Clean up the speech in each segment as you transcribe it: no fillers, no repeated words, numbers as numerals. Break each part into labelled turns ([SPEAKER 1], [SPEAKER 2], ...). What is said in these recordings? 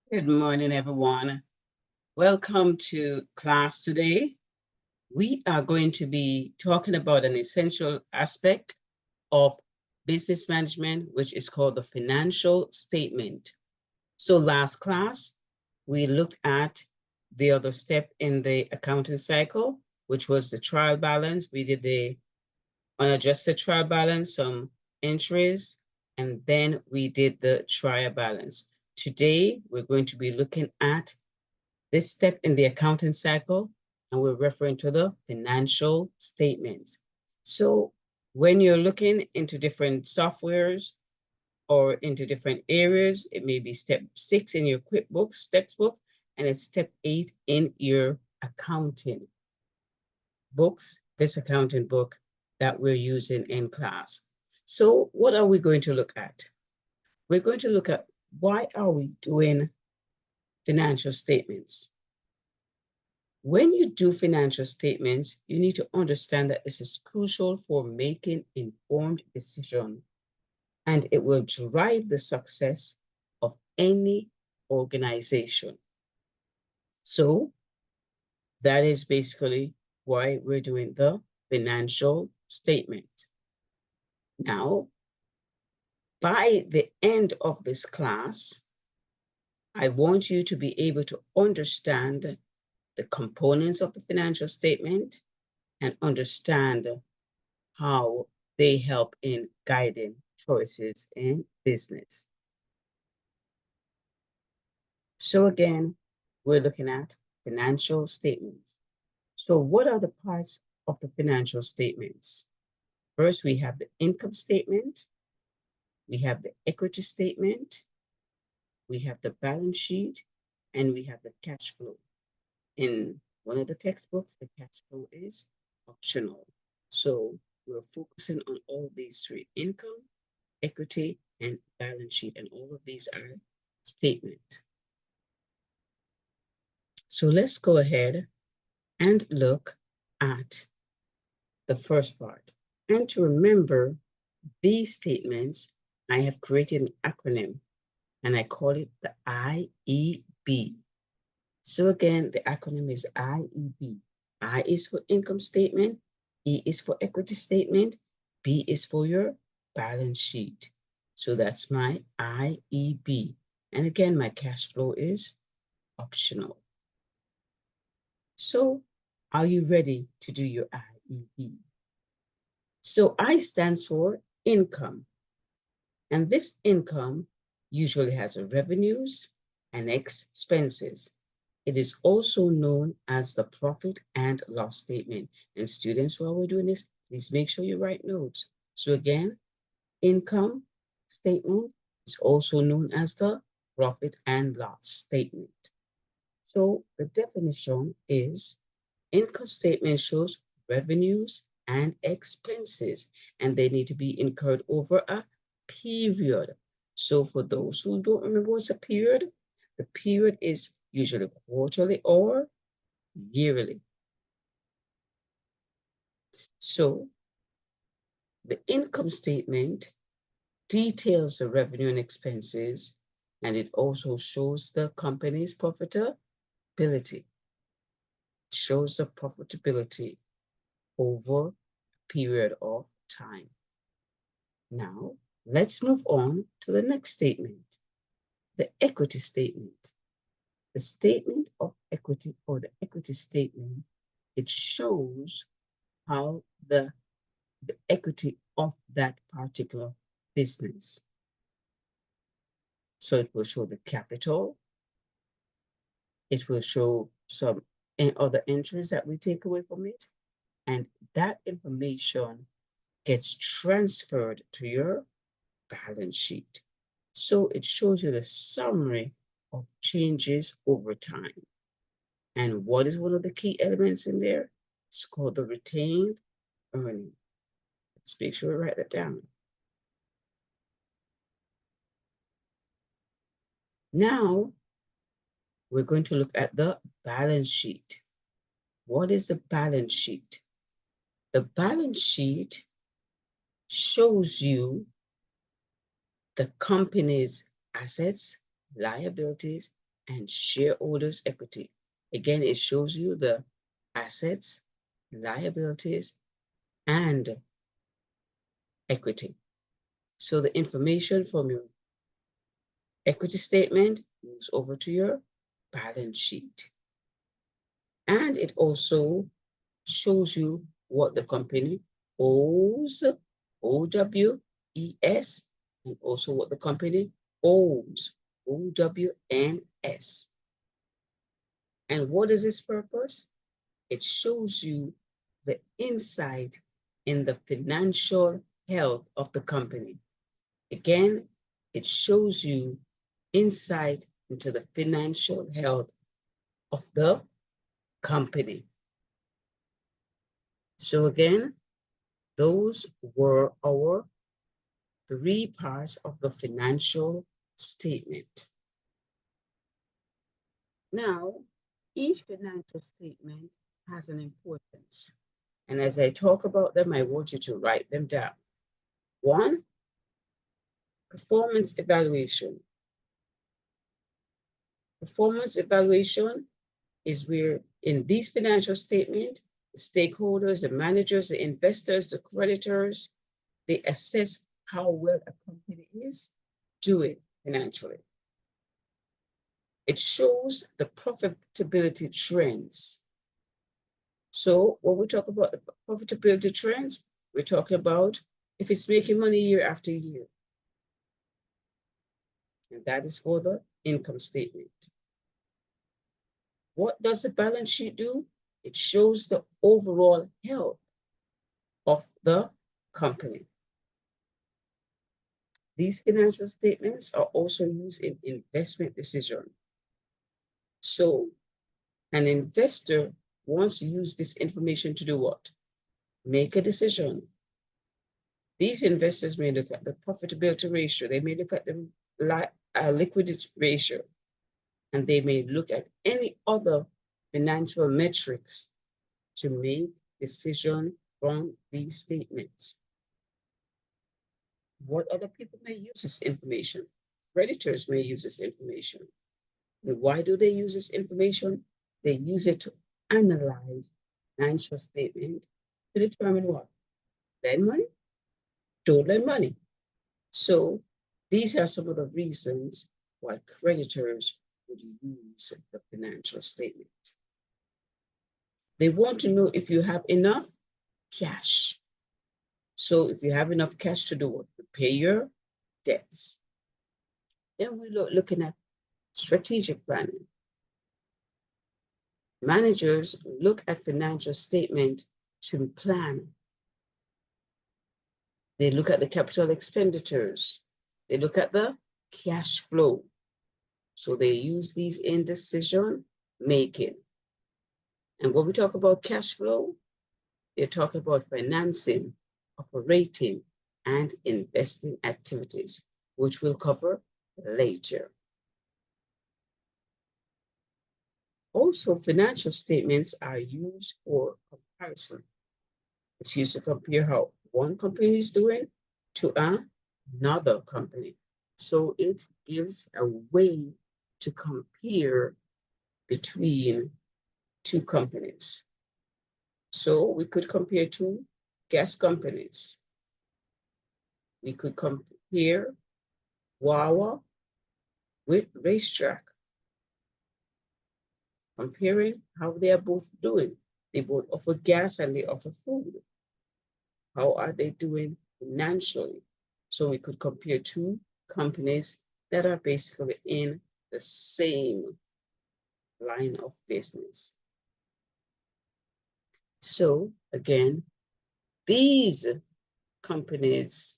[SPEAKER 1] Good morning, everyone. Welcome to class today. We are going to be talking about an essential aspect of business management, which is called the financial statement. So last class, we looked at the other step in the accounting cycle, which was the trial balance. We did the unadjusted trial balance, some entries, and then we did the trial balance. Today, we're going to be looking at this step in the accounting cycle, and we're referring to the financial statements. So when you're looking into different softwares or into different areas, it may be step 6 in your QuickBooks textbook, and it's step 8 in your accounting books, this accounting book that we're using in class. So what are we going to look at? We're going to look at why are we doing financial statements? When you do financial statements, you need to understand that this is crucial for making informed decisions, and it will drive the success of any organization. So that is basically why we're doing the financial statement. Now, by the end of this class, I want you to be able to understand the components of the financial statement and understand how they help in guiding choices in business. So again, we're looking at financial statements. So what are the parts of the financial statements? First, we have the income statement, we have the equity statement, we have the balance sheet, and we have the cash flow. In one of the textbooks, the cash flow is optional. So we're focusing on all these three: income, equity, and balance sheet, and all of these are statement. So let's go ahead and look at the first part. And to remember these statements, I have created an acronym, and I call it the IEB. So again, the acronym is IEB. I is for income statement, E is for equity statement, B is for your balance sheet. So that's my IEB. And again, my cash flow is optional. So are you ready to do your IEB? So I stands for income. And this income usually has revenues and expenses. It is also known as the profit and loss statement. And students, while we're doing this, please make sure you write notes. So again, income statement is also known as the profit and loss statement. So the definition is income statement shows revenues and expenses, and they need to be incurred over a period. So for those who don't remember what's a period, the period is usually quarterly or yearly. So the income statement details the revenue and expenses, and it also shows the company's profitability. It shows the profitability over a period of time. Now, let's move on to the next statement, the equity statement. The statement of equity, or the equity statement, it shows how the equity of that particular business. So it will show the capital, it will show some other entries that we take away from it, and that information gets transferred to your balance sheet. So it shows you the summary of changes over time. And what is one of the key elements in there? It's called the retained earning. Let's make sure we write that down. Now, we're going to look at the balance sheet. What is the balance sheet? The balance sheet shows you the company's assets, liabilities, and shareholders' equity. Again, it shows you the assets, liabilities, and equity. So the information from your equity statement moves over to your balance sheet. And it also shows you what the company owes, OWES, and also what the company owns, OWNS. And what is its purpose? It shows you the insight in the financial health of the company. Again, it shows you insight into the financial health of the company. So again, those were our 3 parts of the financial statement. Now, each financial statement has an importance. And as I talk about them, I want you to write them down. 1, performance evaluation. Performance evaluation is where in these financial statements, the stakeholders, the managers, the investors, the creditors, they assess how well a company is doing financially. It shows the profitability trends. So when we talk about the profitability trends, we're talking about if it's making money year after year. And that is for the income statement. What does the balance sheet do? It shows the overall health of the company. These financial statements are also used in investment decision. So an investor wants to use this information to do what? Make a decision. These investors may look at the profitability ratio. They may look at the liquidity ratio, and they may look at any other financial metrics to make decision from these statements. What other people may use this information? Creditors may use this information. And why do they use this information? They use it to analyze financial statement to determine what? Lend money? Don't lend money. So these are some of the reasons why creditors would use the financial statement. They want to know if you have enough cash. So if you have enough cash to do what? To pay your debts. Then we're looking at strategic planning. Managers look at financial statement to plan. They look at the capital expenditures. They look at the cash flow. So they use these in decision making. And when we talk about cash flow, they're talking about financing, operating, and investing activities, which we'll cover later. Also, financial statements are used for comparison. It's used to compare how one company is doing to another company. So it gives a way to compare between 2 companies. So we could compare 2 gas companies. We could compare Wawa with Racetrack, comparing how they are both doing. They both offer gas and they offer food. How are they doing financially? So we could compare 2 companies that are basically in the same line of business. So again, these companies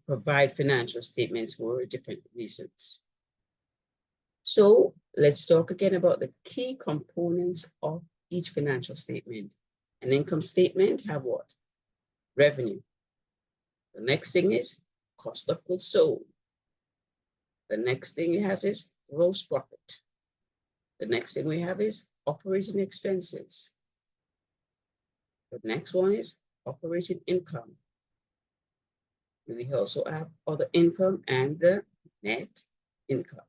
[SPEAKER 1] provide financial statements for different reasons. So let's talk again about the key components of each financial statement. An income statement have what? Revenue. The next thing is cost of goods sold. The next thing it has is gross profit. The next thing we have is operating expenses. The next one is operating income. We also have other income and the net income.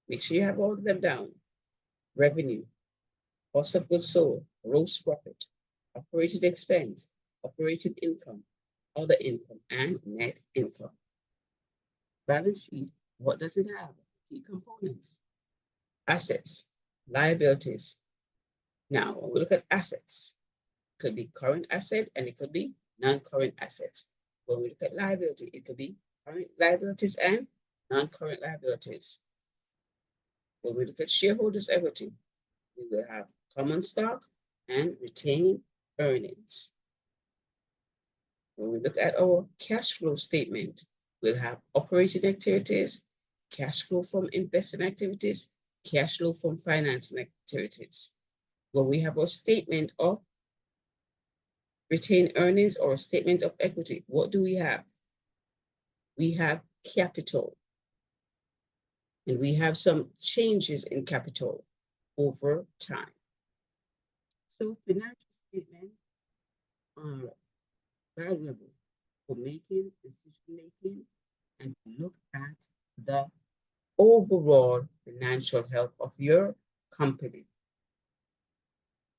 [SPEAKER 1] Make sure you have all of them down. Revenue, cost of goods sold, gross profit, operating expense, operating income, other income, and net income. Balance sheet, what does it have? Key components. Assets, liabilities. Now, when we look at assets, it could be current asset and it could be non-current assets. When we look at liability, it could be current liabilities and non-current liabilities. When we look at shareholders' equity, we will have common stock and retained earnings. When we look at our cash flow statement, we'll have operating activities, cash flow from investment activities, cash flow from financing activities. When we have our statement of retained earnings or statement of equity, what do we have? We have capital. And we have some changes in capital over time. So financial statements are valuable for making decision-making and look at the overall financial health of your company.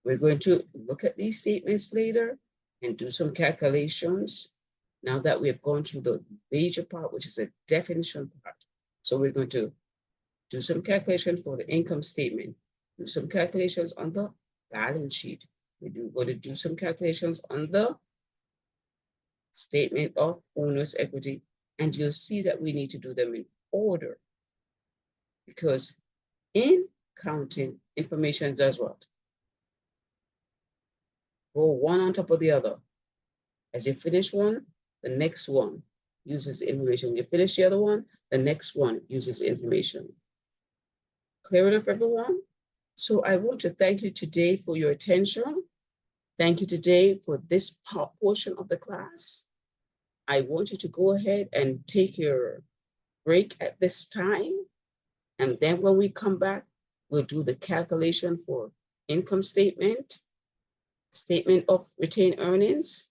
[SPEAKER 1] We're going to look at these statements later and do some calculations now that we have gone through the major part, which is a definition part. So we're going to do some calculation for the income statement, do some calculations on the balance sheet. We're going to do some calculations on the statement of owner's equity, and you'll see that we need to do them in order, because in counting, information does what? Go one on top of the other. As you finish one, the next one uses the information. You finish the other one, the next one uses the information. Clear enough, everyone? So I want to thank you today for your attention. Thank you today for this portion of the class. I want you to go ahead and take your break at this time. And then when we come back, we'll do the calculation for income statement, statement of retained earnings,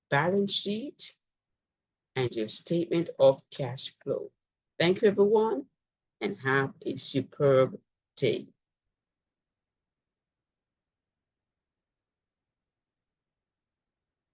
[SPEAKER 1] balance sheet, and your statement of cash flow. Thank you, everyone, and have a superb day.